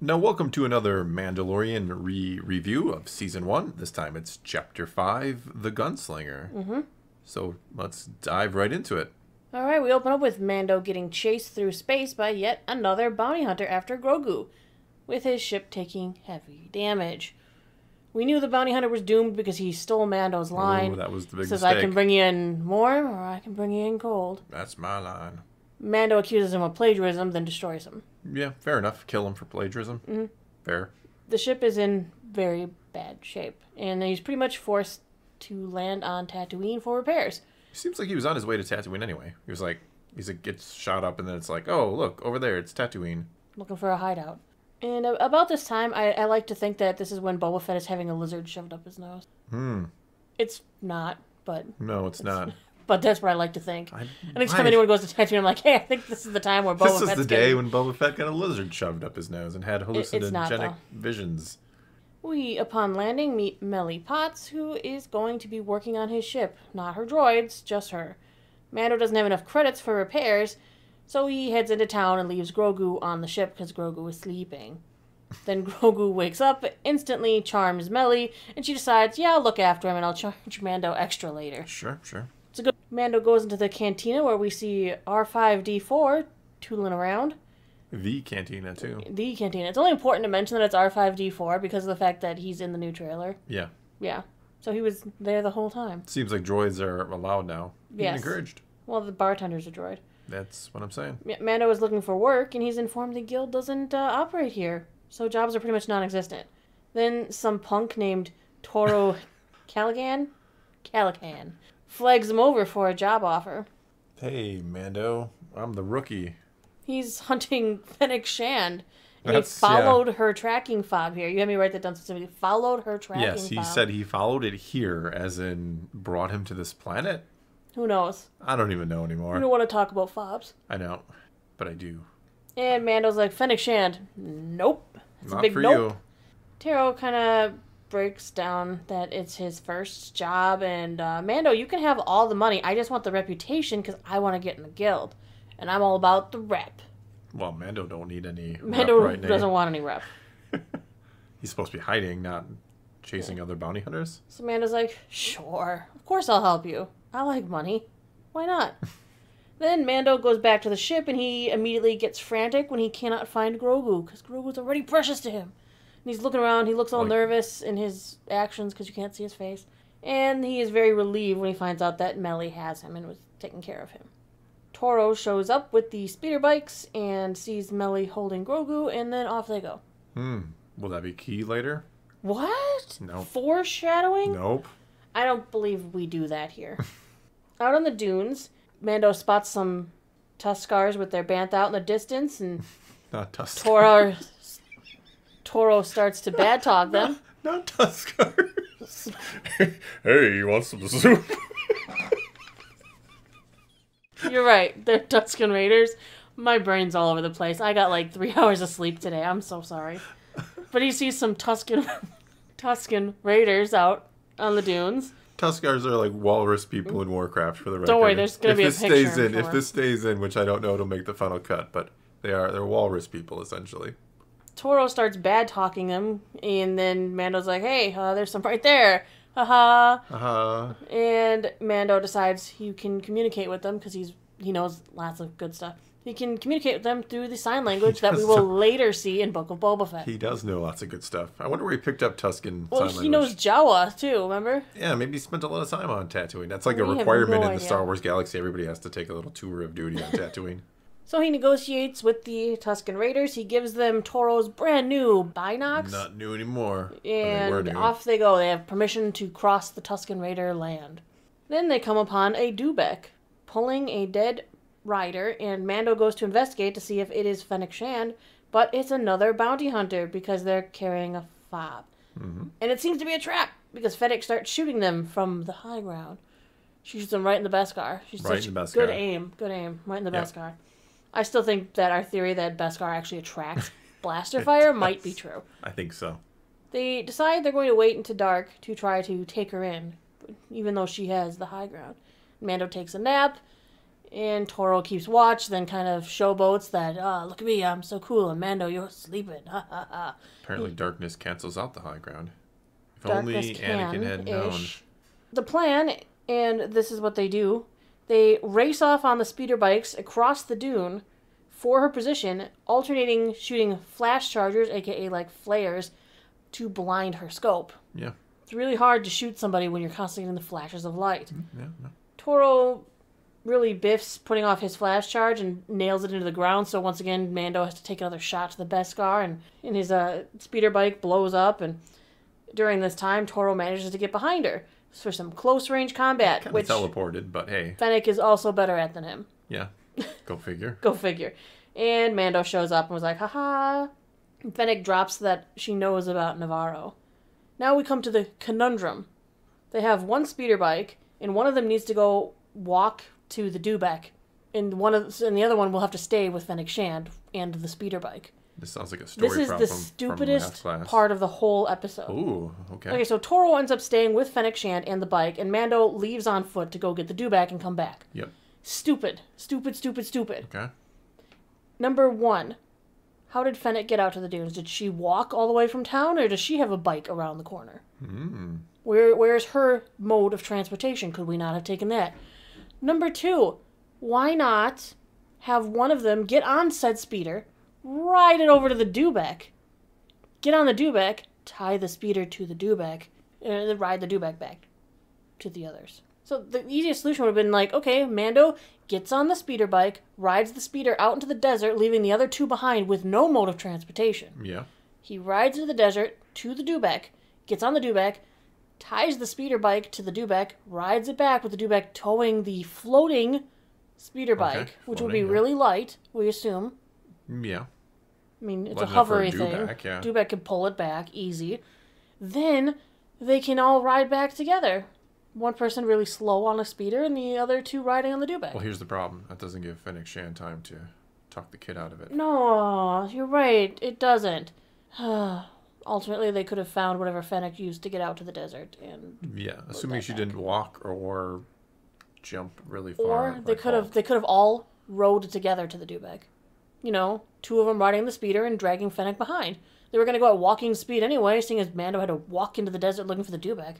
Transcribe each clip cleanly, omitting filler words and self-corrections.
Now, welcome to another Mandalorian review of Season 1. This time it's Chapter 5, The Gunslinger. So let's dive right into it. Alright, we open up with Mando getting chased through space by yet another bounty hunter after Grogu, with his ship taking heavy damage. We knew the bounty hunter was doomed because he stole Mando's line. Oh, that was the big Says, mistake. I can bring you in warm or I can bring you in cold. That's my line. Mando accuses him of plagiarism, then destroys him. Yeah, fair enough. Kill him for plagiarism. Fair. The ship is in very bad shape, and he's pretty much forced to land on Tatooine for repairs. Seems like he was on his way to Tatooine anyway. He gets shot up and then it's like, oh, look, over there, it's Tatooine. Looking for a hideout. And about this time, I like to think that this is when Boba Fett is having a lizard shoved up his nose. It's not, but... No, it's not. But that's what I like to think. Next time anyone goes to Tatooine, I'm like, hey, I think this is the time where Boba Fett's This is the day when Boba Fett got a lizard shoved up his nose and had hallucinogenic visions. We, upon landing, meet Melly Potts, who is going to be working on his ship. Not her droids, just her. Mando doesn't have enough credits for repairs, so he heads into town and leaves Grogu on the ship because Grogu is sleeping. Then Grogu wakes up, instantly charms Melly, and she decides, yeah, I'll look after him and I'll charge Mando extra later. Sure. It's a good. Mando goes into the cantina where we see R5-D4 tooling around. The cantina, too. The cantina. It's only important to mention that it's R5-D4 because of the fact that he's in the new trailer. Yeah. Yeah. So he was there the whole time. Seems like droids are allowed now. Yes. Even encouraged. Well, the bartender's a droid. That's what I'm saying. Mando is looking for work, and he's informed the guild doesn't operate here. So jobs are pretty much non-existent. Then some punk named Toro Calican flags him over for a job offer. Hey, Mando. I'm the rookie. He's hunting Fennec Shand. And he followed her tracking fob here. You had me write that down specifically. Followed her tracking fob. Yes, he said he followed it here, as in brought him to this planet. Who knows? I don't even know anymore. We don't want to talk about fobs. I know, but I do. And Mando's like, Fennec Shand. Nope. It's Not a big for nope. you. Taro kind of breaks down that it's his first job, and Mando, you can have all the money. I just want the reputation because I want to get in the guild, and I'm all about the rep. Well, Mando don't need any Mando rep right doesn't now. want any rep. He's supposed to be hiding, not chasing other bounty hunters. So Mando's like, sure, of course I'll help you. I like money. Why not? Then Mando goes back to the ship, and he immediately gets frantic when he cannot find Grogu, because Grogu's already precious to him. And he's looking around, he looks all nervous in his actions because you can't see his face. And he is very relieved when he finds out that Melly has him and was taking care of him. Toro shows up with the speeder bikes and sees Melly holding Grogu, and then off they go. Will that be key later? What? Nope. Foreshadowing? Nope. I don't believe we do that here. Out on the dunes, Mando spots some Tuscars with their bantha out in the distance, and Not Toro starts to bad talk them. Not Tuscars. Hey, you want some soup? You're right, they're Tusken Raiders. My brain's all over the place. I got like 3 hours of sleep today. I'm so sorry. But he sees some Tusken Raiders out on the dunes. Tuscars are like walrus people in Warcraft, for the record. Don't worry, there's going to be a picture. If this stays in, which I don't know, it'll make the final cut, but they're walrus people, essentially. Toro starts bad-talking them, and then Mando's like, hey, there's some right there. Haha. And Mando decides he can communicate with them, because he knows lots of good stuff. He can communicate with them through the sign language that we will later see in Book of Boba Fett. He does know lots of good stuff. I wonder where he picked up Tusken sign language. Well, he knows Jawa, too, remember? Yeah, maybe he spent a lot of time on Tatooine. That's like a requirement in the Star Wars galaxy. Everybody has to take a little tour of duty on Tatooine. So he negotiates with the Tusken Raiders. He gives them Toro's brand new binocs. Not new anymore. And off they go. They have permission to cross the Tusken Raider land. Then they come upon a Dubek pulling a dead rider, and Mando goes to investigate to see if it is Fennec Shand, but it's another bounty hunter because they're carrying a fob. And it seems to be a trap because Fennec starts shooting them from the high ground. She shoots them right in the Beskar. She's right such in the Beskar. good aim, right in the Beskar. I still think that our theory that Beskar actually attracts blaster fire might be true. I think so. They decide they're going to wait until dark to try to take her in, even though she has the high ground. Mando takes a nap, And Toro keeps watch, then kind of showboats that, look at me, I'm so cool, and Mando, you're sleeping. Ha ha ha. Apparently darkness cancels out the high ground. If Darkness only Anakin had known. The plan, and this is what they do, they race off on the speeder bikes across the dune for her position, alternating shooting flash chargers, aka like flares, to blind her scope. Yeah. It's really hard to shoot somebody when you're constantly getting the flashes of light. Yeah. Toro really biffs putting off his flash charge and nails it into the ground, so once again Mando has to take another shot to the Beskar, and his speeder bike blows up, and during this time Toro manages to get behind her for some close range combat, Kind which of teleported, but hey. Fennec is also better at than him. Yeah. Go figure. Go figure. And Mando shows up and was like, haha. And Fennec drops that she knows about Navarro. Now we come to the conundrum. They have one speeder bike, and one of them needs to go walk to the Dubek, and the other one will have to stay with Fennec Shand and the speeder bike. This sounds like a story This is problem the stupidest from math class. part of the whole episode. Ooh, okay. Okay, so Toro ends up staying with Fennec Shand and the bike, and Mando leaves on foot to go get the Dubek and come back. Yep. Stupid. Stupid, stupid, stupid. Okay. Number 1. How did Fennec get out to the dunes? Did she walk all the way from town, or does she have a bike around the corner? Where's her mode of transportation? Could we not have taken that? Number 2. Why not have one of them get on said speeder, ride it over to the Dubek, get on the Dubek, tie the speeder to the Dubek, and then ride the Dubek back to the others? So the easiest solution would have been like, okay, Mando gets on the speeder bike, rides the speeder out into the desert, leaving the other two behind with no mode of transportation. Yeah. He rides into the desert to the Dubek, gets on the Dubek, ties the speeder bike to the Dubek, rides it back with the Dubek towing the floating speeder bike, which would be really light, we assume. Yeah. I mean, it's Light a enough for a hovery thing. Dubek, yeah. Dubek can pull it back easy. Then they can all ride back together. One person really slow on a speeder and the other two riding on the Dubek. Well, here's the problem. That doesn't give Fennec Shand time to talk the kid out of it. No, you're right. It doesn't. Ultimately, they could have found whatever Fennec used to get out to the desert. Yeah, assuming she didn't walk or jump really far. Or they could have all rode together to the Dubek. You know, two of them riding the speeder and dragging Fennec behind. They were going to go at walking speed anyway, seeing as Mando had to walk into the desert looking for the Dubek.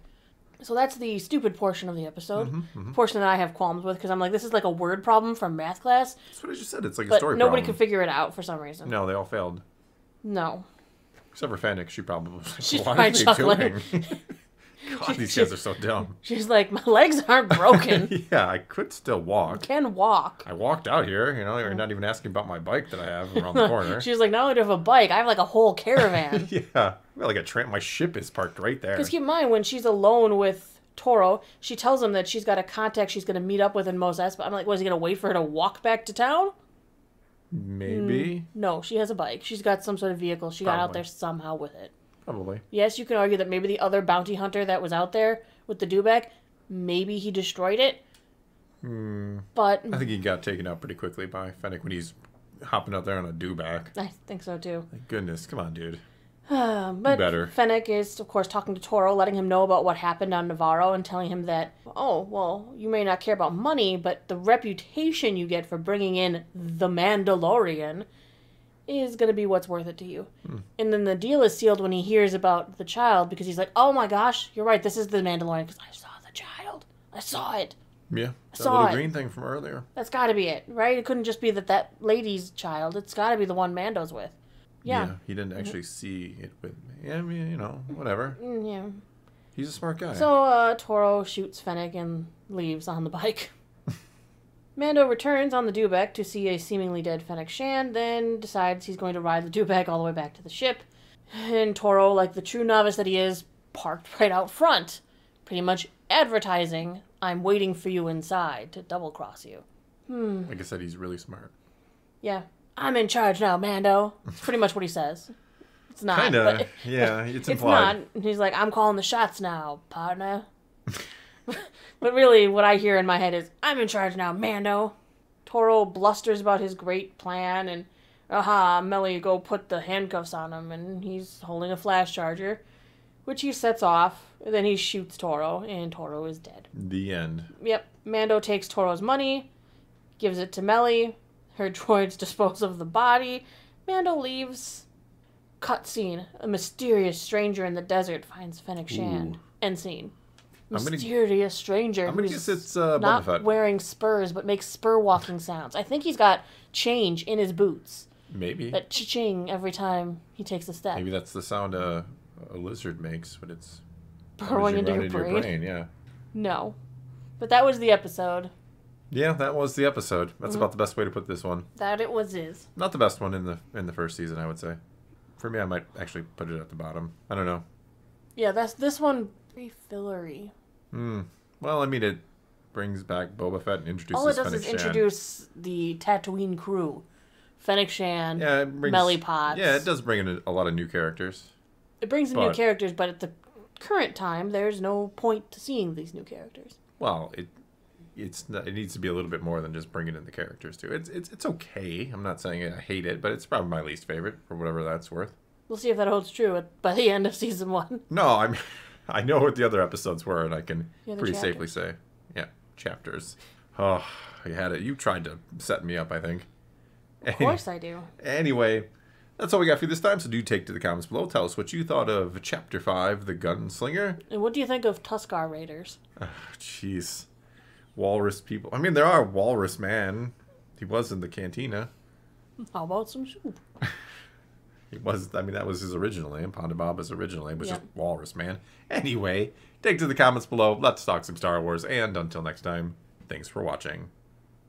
So that's the stupid portion of the episode. The portion that I have qualms with, because I'm like, this is like a word problem from math class. That's what I just said. It's like a But story nobody problem. could figure it out for some reason. No, they all failed. No. Except for Fennec. She probably was like, She's what probably are they chuckling. doing? God, these guys are so dumb. She's like, my legs aren't broken. Yeah, I could still walk. Can walk. I walked out here, you know, you're not even asking about my bike that I have around the corner. She's like, not only do I have a bike, I have like a whole caravan. Yeah, I got like a tramp. My ship is parked right there. Because keep in mind, when she's alone with Toro, she tells him that she's got a contact she's going to meet up with in Mos Espa. I'm like, was he going to wait for her to walk back to town? Maybe. No, she has a bike. She's got some sort of vehicle. She got out Probably. there somehow with it. Probably. Yes, you can argue that maybe the other bounty hunter that was out there with the Dubek, maybe he destroyed it. But I think he got taken out pretty quickly by Fennec when he's hopping out there on a dewback. I think so too. Thank goodness. Come on, dude. But better. Fennec is, of course, talking to Toro, letting him know about what happened on Navarro and telling him that, oh, well, you may not care about money, but the reputation you get for bringing in the Mandalorian is going to be what's worth it to you. And then the deal is sealed when he hears about the child, because he's like, oh my gosh, you're right, this is the Mandalorian, because I saw the child. I saw it. Yeah, that saw little it. green thing from earlier. That's got to be it, right? It couldn't just be that lady's child. It's got to be the one Mando's with. Yeah. He didn't actually see it with me. Yeah, I mean, you know, whatever. Yeah. He's a smart guy. So, Toro shoots Fennec and leaves on the bike. Mando returns on the Dubek to see a seemingly dead Fennec Shand, then decides he's going to ride the Dubek all the way back to the ship. And Toro, like the true novice that he is, parked right out front, pretty much advertising, I'm waiting for you inside to double-cross you. Like I said, he's really smart. Yeah. I'm in charge now, Mando. That's pretty much what he says. It's not. Kinda. But Yeah, it's it's implied. not. And he's like, I'm calling the shots now, partner. But really, what I hear in my head is, I'm in charge now, Mando. Toro blusters about his great plan, and, Melly, go put the handcuffs on him, and he's holding a flash charger, which he sets off. And then he shoots Toro, and Toro is dead. The end. Yep. Mando takes Toro's money, gives it to Melly. Her droids dispose of the body. Mando leaves. Cutscene. A mysterious stranger in the desert finds Fennec Shand. End scene. Mysterious stranger I'm gonna guess it's not Boba Fett. wearing spurs but makes spur walking sounds. I think he's got change in his boots. Maybe. That cha-ching every time he takes a step. Maybe that's the sound a lizard makes when it's burrowing into your brain. Yeah. No. But that was the episode. Yeah, that was the episode. That's about the best way to put this one. That it was is. Not the best one in the first season, I would say. For me, I might actually put it at the bottom. I don't know. Yeah, this one pretty fillery. Well, I mean, it brings back Boba Fett and introduces All it does Fennec is Shand. introduce the Tatooine crew. Fennec Shand, Yeah, it brings, Melly Potts. Yeah, it does bring in a lot of new characters. It brings in new characters, but at the current time, there's no point to seeing these new characters. Well, it needs to be a little bit more than just bringing in the characters too. It's okay. I'm not saying I hate it, but it's probably my least favorite for whatever that's worth. We'll see if that holds true by the end of season 1. No, I know what the other episodes were, and I can pretty chapters. safely say, yeah, chapters. Oh, you had it. You tried to set me up, I think. Of course I do. Anyway, that's all we got for you this time, so do take to the comments below. Tell us what you thought of Chapter 5, The Gunslinger. And what do you think of Tuscar Raiders? Jeez. Walrus people. I mean, there are Walrus Man. He was in the cantina. How about some soup? He was, I mean, that was his original name. Ponda Baba's original name was just Walrus Man. Anyway, take to the comments below. Let's talk some Star Wars. And until next time, thanks for watching.